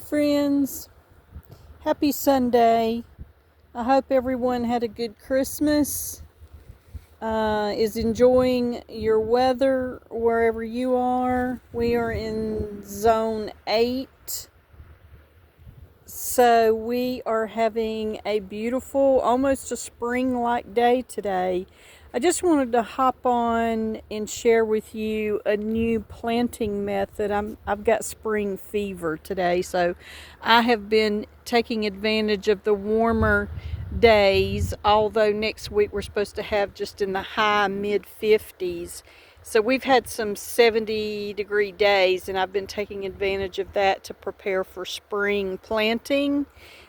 friends. Happy Sunday. I hope everyone had a good Christmas, is enjoying your weather wherever you are. We are in zone 8, so we are having a beautiful, almost a spring-like day today. I just wanted to hop on and share with you a new planting method. I've got spring fever today, so I have been taking advantage of the warmer days, although next week we're supposed to have just in the high mid 50s. So we've had some 70-degree days, and I've been taking advantage of that to prepare for spring planting.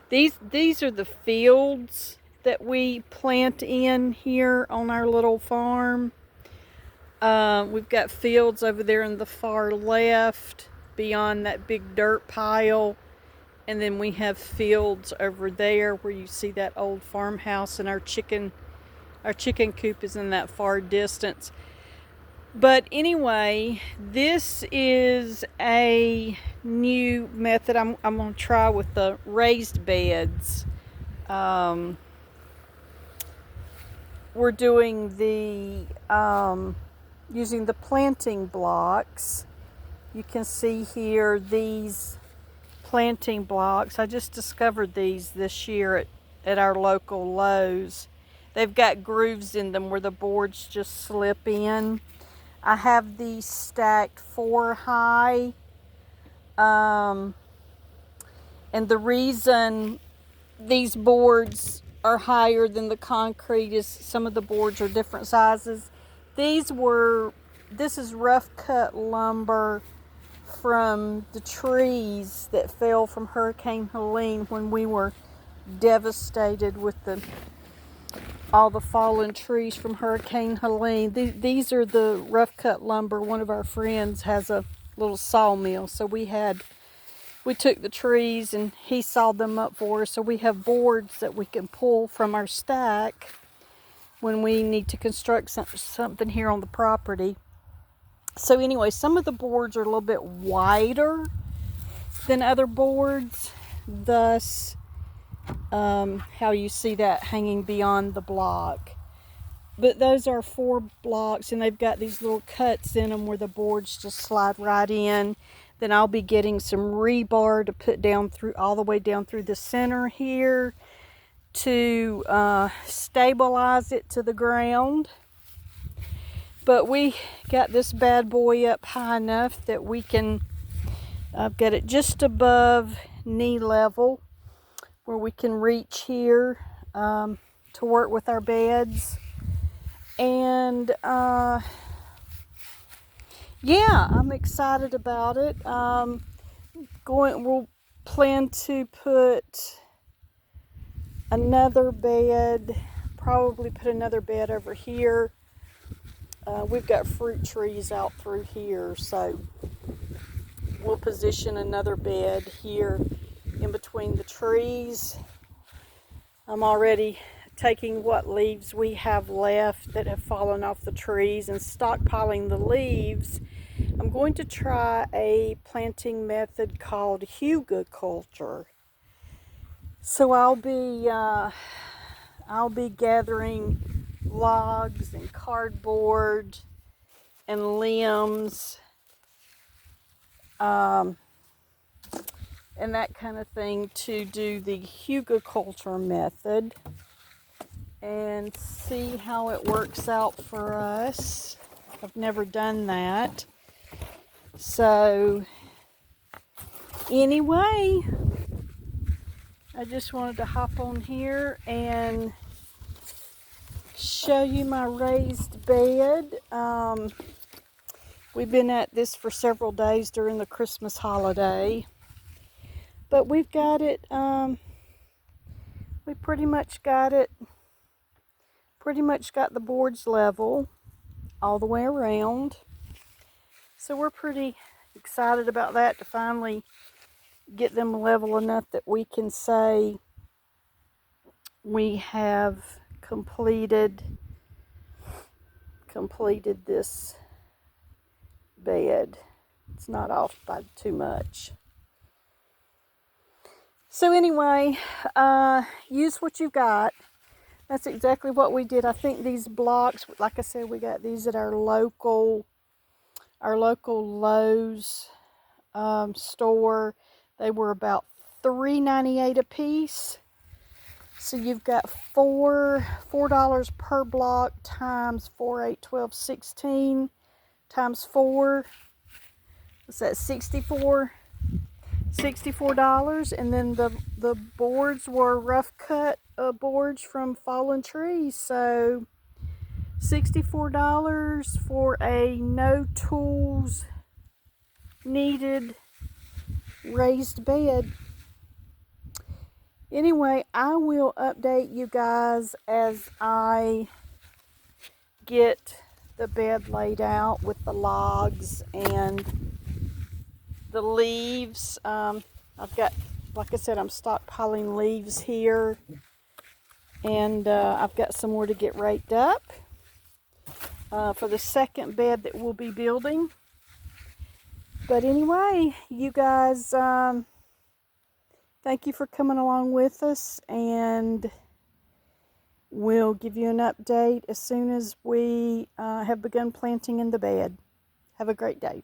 These are the fields that we plant in here on our little farm. We've got fields over there in the far left beyond that big dirt pile. And then we have fields over there where you see that old farmhouse, and our chicken coop is in that far distance. But anyway, this is a new method I'm going to try with the raised beds. We're doing using the planting blocks. You can see here these planting blocks. I just discovered these this year at our local Lowe's. They've got grooves in them where the boards just slip in. I have these stacked 4 high. And the reason these boards are higher than the concrete is some of the boards are different sizes. This is rough cut lumber from the trees that fell from Hurricane Helene when we were devastated with all the fallen trees from Hurricane Helene. These are the rough cut lumber. One of our friends has a little sawmill, so we took the trees and he sawed them up for us. So we have boards that we can pull from our stack when we need to construct something here on the property. So anyway, some of the boards are a little bit wider than other boards, thus how you see that hanging beyond the block. But those are 4 blocks, and they've got these little cuts in them where the boards just slide right in. Then I'll be getting some rebar to put down all the way down through the center here to stabilize it to the ground. But we got this bad boy up high enough that I've got it just above knee level where we can reach here to work with our beds. And yeah, I'm excited about it. We'll plan to put another bed, probably put another bed over here. We've got fruit trees out through here, so we'll position another bed here in between the trees. I'm already taking what leaves we have left that have fallen off the trees and stockpiling the leaves. I'm going to try a planting method called hugelkultur. So I'll be gathering logs and cardboard and limbs and that kind of thing to do the hugelkultur method and see how it works out for us. I've never done that. So anyway, I just wanted to hop on here and show you my raised bed. We've been at this for several days during the Christmas holiday, but we've got it, we pretty much got the boards level all the way around. So we're pretty excited about that, to finally get them level enough that we can say we have completed this bed. It's not off by too much. So anyway, use what you've got. That's exactly what we did. I think these blocks, like I said, we got these at our local Lowe's store. They were about $3.98 a piece. So you've got $4 per block times 4, 8, 12, 16 times 4. What's that? $64. And then the boards were rough cut boards from fallen trees. So $64 for a no tools needed raised bed. Anyway, I will update you guys as I get the bed laid out with the logs and the leaves. I've got, like I said, I'm stockpiling leaves here, and I've got some more to get raked up for the second bed that we'll be building. But anyway, you guys, thank you for coming along with us, and we'll give you an update as soon as we have begun planting in the bed. Have a great day.